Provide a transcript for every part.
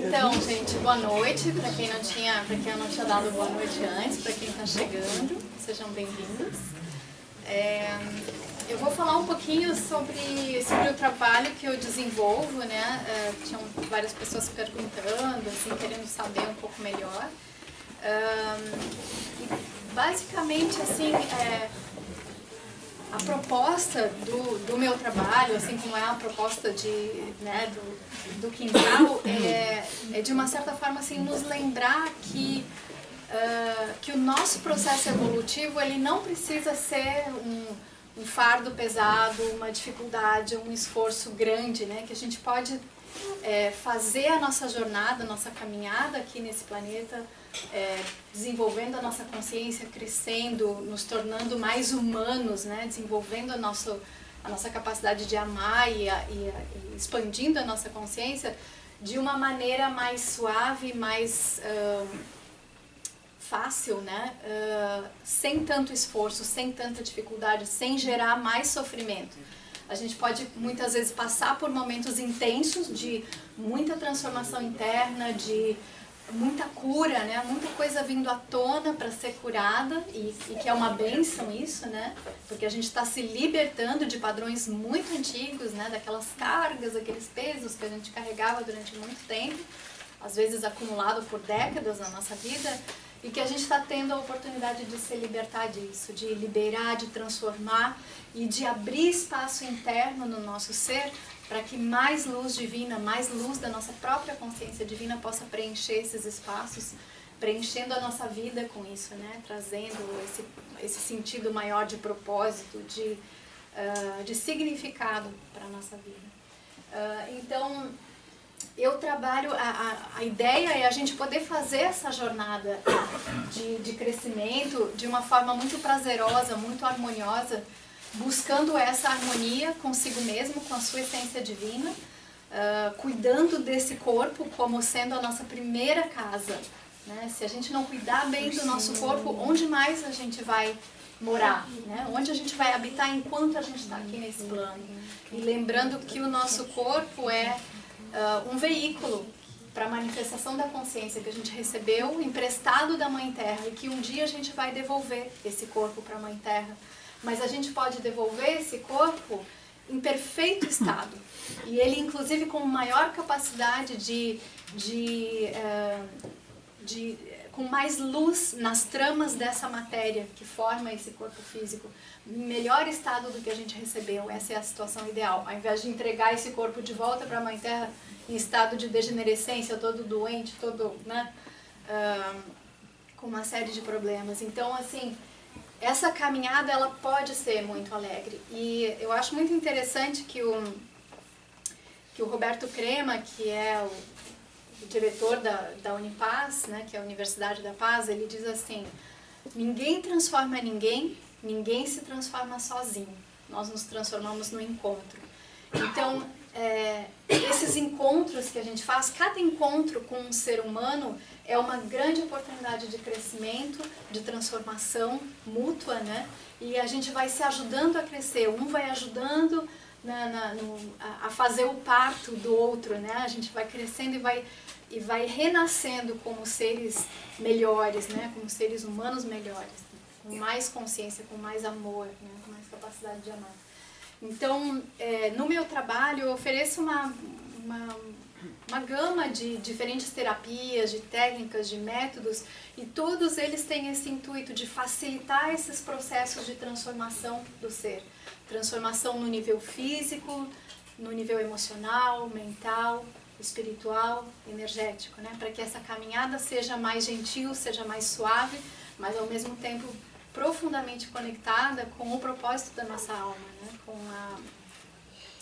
Então, gente, boa noite. Para quem eu não tinha dado boa noite antes, para quem está chegando, sejam bem-vindos. Eu vou falar um pouquinho sobre o trabalho que eu desenvolvo, né? Tinham várias pessoas perguntando, assim, querendo saber um pouco melhor. Basicamente, assim, a proposta do meu trabalho, assim como é a proposta do Quintal, é de uma certa forma assim, nos lembrar que o nosso processo evolutivo ele não precisa ser um fardo pesado, uma dificuldade, um esforço grande, né? Que a gente pode fazer a nossa jornada, a nossa caminhada aqui nesse planeta, desenvolvendo a nossa consciência, crescendo, nos tornando mais humanos, né? Desenvolvendo a nossa capacidade de amar e expandindo a nossa consciência de uma maneira mais suave, mais fácil, né? Sem tanto esforço, sem tanta dificuldade, sem gerar mais sofrimento. A gente pode muitas vezes passar por momentos intensos de muita transformação interna, de muita cura, né? Muita coisa vindo à tona para ser curada e que é uma bênção isso, né? Porque a gente está se libertando de padrões muito antigos, né? Daquelas cargas, aqueles pesos que a gente carregava durante muito tempo, às vezes acumulado por décadas na nossa vida, e que a gente está tendo a oportunidade de se libertar disso, de liberar, de transformar e de abrir espaço interno no nosso ser para que mais luz divina, mais luz da nossa própria consciência divina possa preencher esses espaços, preenchendo a nossa vida com isso, né? Trazendo esse sentido maior de propósito, de significado para a nossa vida. Então, eu trabalho, a ideia é a gente poder fazer essa jornada de crescimento de uma forma muito prazerosa, muito harmoniosa, buscando essa harmonia consigo mesmo, com a sua essência divina, cuidando desse corpo como sendo a nossa primeira casa, né? Se a gente não cuidar bem do nosso corpo, onde mais a gente vai morar, né? Onde a gente vai habitar enquanto a gente está aqui nesse plano? E lembrando que o nosso corpo é um veículo para a manifestação da consciência que a gente recebeu, emprestado da Mãe Terra, e que um dia a gente vai devolver esse corpo para a Mãe Terra. Mas a gente pode devolver esse corpo em perfeito estado. E ele, inclusive, com maior capacidade com mais luz nas tramas dessa matéria que forma esse corpo físico, em melhor estado do que a gente recebeu. Essa é a situação ideal. Ao invés de entregar esse corpo de volta para a Mãe Terra em estado de degenerescência, todo doente, todo, né, com uma série de problemas. Então, assim, essa caminhada ela pode ser muito alegre. E eu acho muito interessante que o Roberto Crema, que é o diretor da Unipaz, né, que é a Universidade da Paz, ele diz assim: ninguém transforma ninguém, ninguém se transforma sozinho. Nós nos transformamos no encontro. Então, esses encontros que a gente faz, cada encontro com um ser humano é uma grande oportunidade de crescimento, de transformação mútua, né? E a gente vai se ajudando a crescer, um vai ajudando a fazer o parto do outro, né? A gente vai crescendo e vai renascendo como seres melhores, né? Como seres humanos melhores, com mais consciência, com mais amor, né? Com mais capacidade de amar. Então, no meu trabalho, eu ofereço uma gama de diferentes terapias, de técnicas, de métodos, e todos eles têm esse intuito de facilitar esses processos de transformação do ser. Transformação no nível físico, no nível emocional, mental, espiritual, energético, né? Para que essa caminhada seja mais gentil, seja mais suave, mas ao mesmo tempo profundamente conectada com o propósito da nossa alma, né? Com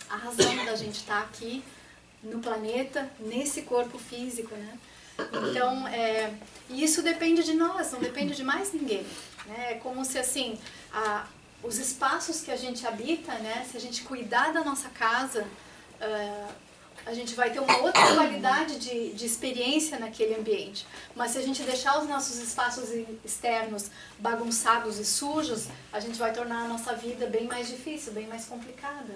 a razão da gente estar aqui no planeta, nesse corpo físico, né? Então, isso depende de nós, não depende de mais ninguém, né? É como se, assim, os espaços que a gente habita, né? Se a gente cuidar da nossa casa, a gente vai ter uma outra qualidade de experiência naquele ambiente. Mas se a gente deixar os nossos espaços externos bagunçados e sujos, a gente vai tornar a nossa vida bem mais difícil, bem mais complicada.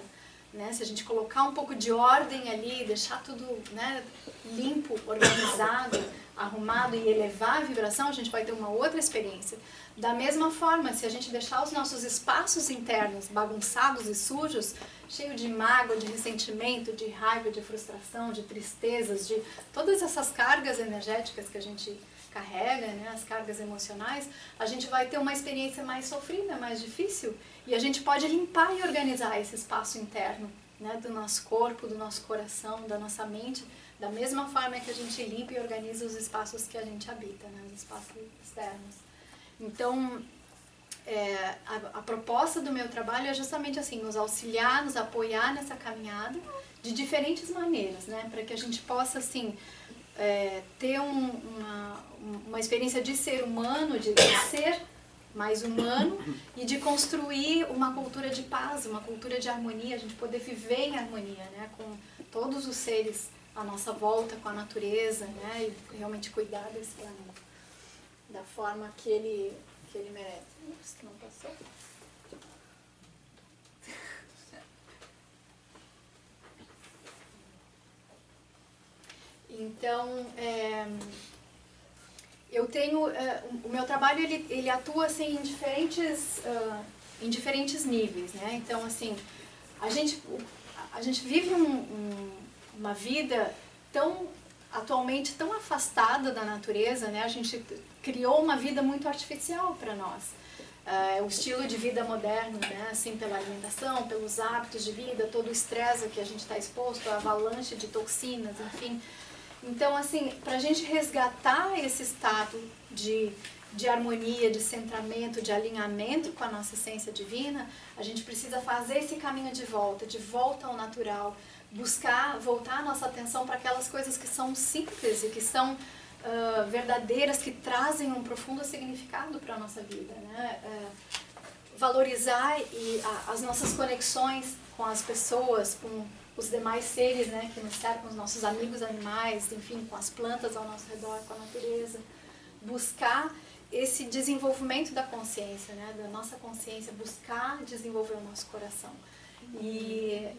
né? Se a gente colocar um pouco de ordem ali, deixar tudo, né, limpo, organizado, arrumado e elevar a vibração, a gente vai ter uma outra experiência. Da mesma forma, se a gente deixar os nossos espaços internos bagunçados e sujos, cheio de mágoa, de ressentimento, de raiva, de frustração, de tristezas, de todas essas cargas energéticas que a gente carrega, né, as cargas emocionais, a gente vai ter uma experiência mais sofrida, mais difícil, e a gente pode limpar e organizar esse espaço interno, né, do nosso corpo, do nosso coração, da nossa mente, da mesma forma que a gente limpa e organiza os espaços que a gente habita, né, os espaços externos. Então, a proposta do meu trabalho é justamente assim, nos auxiliar, nos apoiar nessa caminhada de diferentes maneiras, né, para que a gente possa, assim, ter uma experiência de ser humano, de ser mais humano e de construir uma cultura de paz, uma cultura de harmonia, a gente poder viver em harmonia, né, com todos os seres à nossa volta, com a natureza, né, e realmente cuidar desse planeta da forma que ele merece. Ups, que não passou. Então, eu tenho, o meu trabalho ele atua assim em diferentes níveis, né? Então, assim, a gente vive uma vida atualmente tão afastada da natureza, né? A gente criou uma vida muito artificial para nós. O estilo de vida moderno, né? Assim, pela alimentação, pelos hábitos de vida, todo o estresse que a gente está exposto, a avalanche de toxinas, enfim. Então, assim, para a gente resgatar esse estado de harmonia, de centramento, de alinhamento com a nossa essência divina, a gente precisa fazer esse caminho de volta ao natural, buscar voltar a nossa atenção para aquelas coisas que são simples e que são verdadeiras, que trazem um profundo significado para a nossa vida, né? Valorizar as nossas conexões com as pessoas, com os demais seres, né, que nos cercam, os nossos amigos animais, enfim, com as plantas ao nosso redor, com a natureza. Buscar esse desenvolvimento da consciência, né, da nossa consciência, buscar desenvolver o nosso coração. E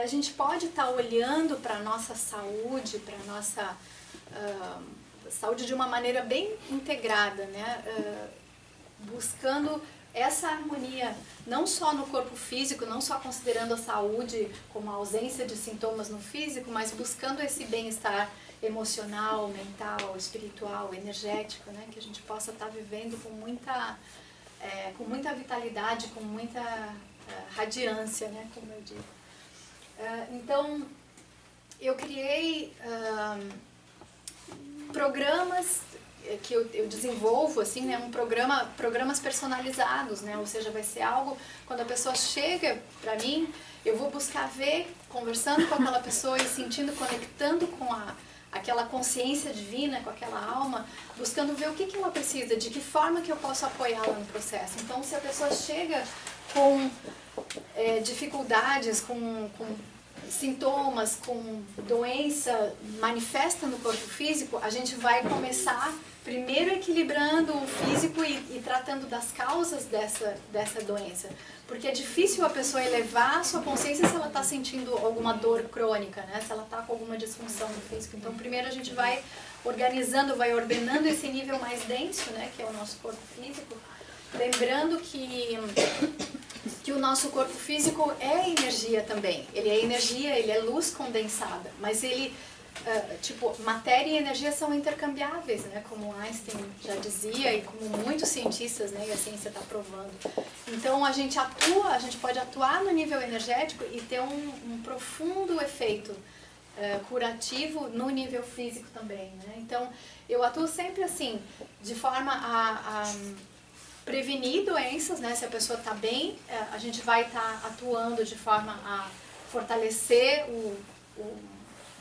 a gente pode estar olhando para a nossa saúde, para a nossa saúde de uma maneira bem integrada, né, buscando essa harmonia, não só no corpo físico, não só considerando a saúde como a ausência de sintomas no físico, mas buscando esse bem-estar emocional, mental, espiritual, energético, né? Que a gente possa estar vivendo com muita vitalidade, com muita radiância, né? Como eu digo. Então, eu criei programas que eu desenvolvo, assim, né, programas personalizados, né, ou seja, vai ser algo, quando a pessoa chega para mim, eu vou buscar ver, conversando com aquela pessoa e sentindo, conectando com aquela consciência divina, com aquela alma, buscando ver o que ela precisa, de que forma que eu posso apoiá-la no processo. Então, se a pessoa chega com dificuldades, com sintomas, com doença manifesta no corpo físico, a gente vai começar primeiro equilibrando o físico e tratando das causas dessa doença. Porque é difícil a pessoa elevar a sua consciência se ela está sentindo alguma dor crônica, né? Se ela está com alguma disfunção no físico. Então, primeiro a gente vai organizando, vai ordenando esse nível mais denso, né? Que é o nosso corpo físico. Lembrando que o nosso corpo físico é energia também. Ele é energia, ele é luz condensada, mas ele, matéria e energia são intercambiáveis, né? Como Einstein já dizia e como muitos cientistas, né? E a ciência está provando. Então a gente pode atuar no nível energético e ter um profundo efeito curativo no nível físico também, né? Então eu atuo sempre assim, de forma a prevenir doenças, né? Se a pessoa está bem, a gente vai estar atuando de forma a fortalecer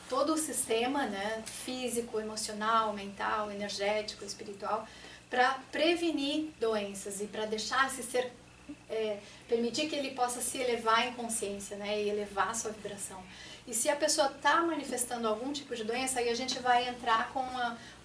todo o sistema, né? Físico, emocional, mental, energético, espiritual, para prevenir doenças e para deixar esse ser permitir que ele possa se elevar em consciência, né, e elevar a sua vibração. E se a pessoa está manifestando algum tipo de doença, aí a gente vai entrar com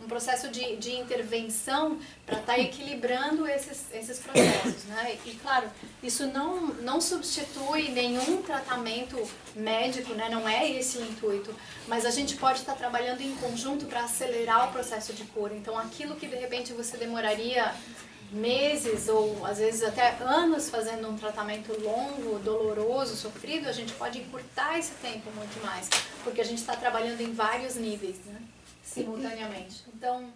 um processo de intervenção para estar equilibrando esses processos, né? E claro, isso não substitui nenhum tratamento médico, né? Não é esse o intuito, mas a gente pode estar trabalhando em conjunto para acelerar o processo de cura. Então aquilo que de repente você demoraria meses ou às vezes até anos fazendo um tratamento longo, doloroso, sofrido, a gente pode encurtar esse tempo muito mais, porque a gente está trabalhando em vários níveis, né, simultaneamente. Então,